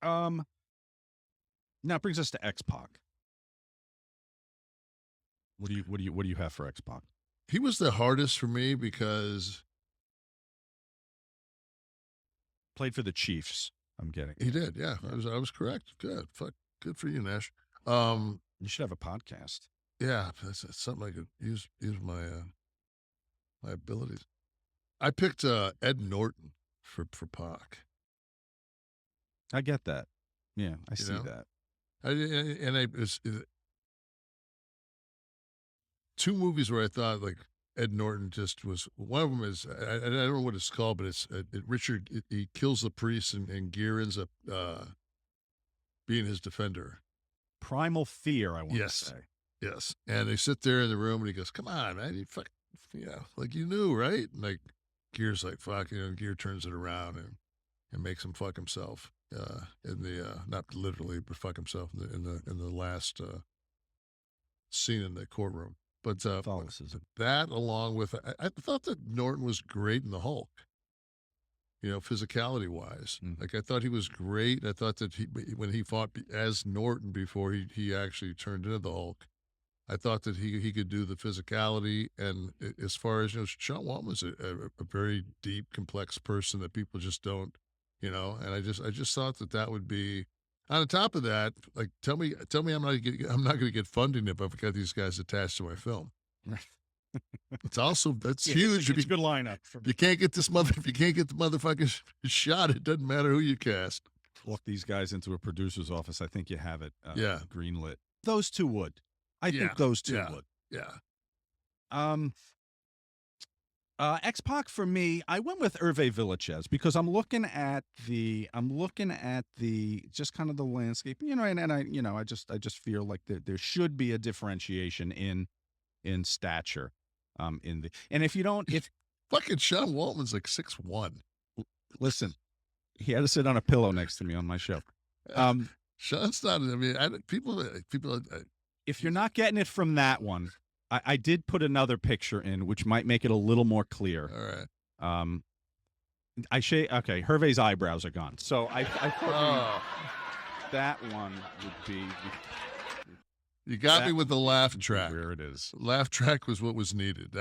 Now it brings us to X-Pac. What do you have for X-Pac? He was the hardest for me because Played for the Chiefs. I'm getting. he did. Yeah, Yeah. I was correct. Good. Fuck. Good for you, Nash. You should have a podcast. Yeah, that's something I could use my my abilities. I picked Ed Norton for Pac. I get that. Yeah, I You see know? that. It's two movies where I thought like Ed Norton just was. One of them is I don't know what it's called, but it's Richard. He kills the priest, and Gere ends up being his defender. Primal Fear, I want to Yes, say. yes. And they sit there in the room, and he goes, "Come on, man, you fuck, yeah, like you knew, right?" And like Gere's like, "Fuck," Gere turns it around and makes him fuck himself. In the not literally, but fuck himself in the last scene in the courtroom. But Catholicism. that along with I thought that Norton was great in the Hulk. You know, physicality wise, Mhm. like I thought he was great. I thought that when he fought as Norton before he actually turned into the Hulk, I thought that he could do the physicality. And as far as Sean Waltman's a very deep, complex person that people just don't, And I just thought that that would be. On top of that, like tell me, I'm not going to get funding if I've got these guys attached to my film. That's Yeah, huge. It's a good lineup. If you can't get this if you can't get the motherfucker shot, it doesn't matter who you cast. Walk these guys into a producer's office. I think you have it. Yeah, Greenlit. Those two would. I yeah, think those two yeah, would. yeah. X-Pac for me, I went with Hervé Villachez because I'm looking at the just kind of the landscape, and I just feel like there should be a differentiation in stature, and if you don't, if Fucking Sean Waltman's like 6'1". listen, he had to sit on a pillow next to me on my show. Sean's not. I mean, people. If you're not getting it from that one, I did put another picture in, which might make it a little more clear. All right. Okay, Hervé's eyebrows are gone. So I thought that one would be. You got me with the laugh track. Where it is. Laugh track was what was needed.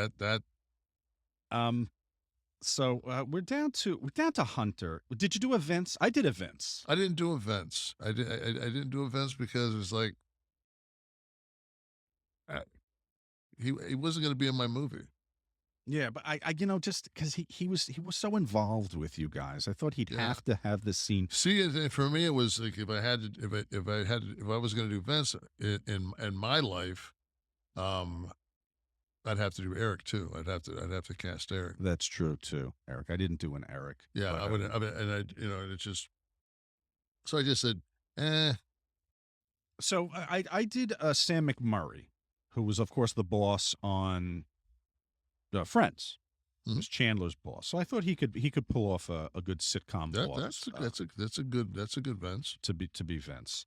So we're down to Hunter. Did you do events? I did events. I didn't do events. I didn't do events because it was like he wasn't going to be in my movie. Yeah, but I just because he was so involved with you guys, I thought he'd have to have this scene. See, for me, it was like if I was going to do events in my life, I'd have to do Eric too. I'd have to cast Eric. That's true too, Eric. I didn't do an Eric. Yeah, I would. And it's just. So I just said, eh. So I did Sam McMurray, who was of course the boss on Friends. Mm-hmm. Was Chandler's boss. So I thought he could pull off a good sitcom boss. That's a good Vince to be Vince.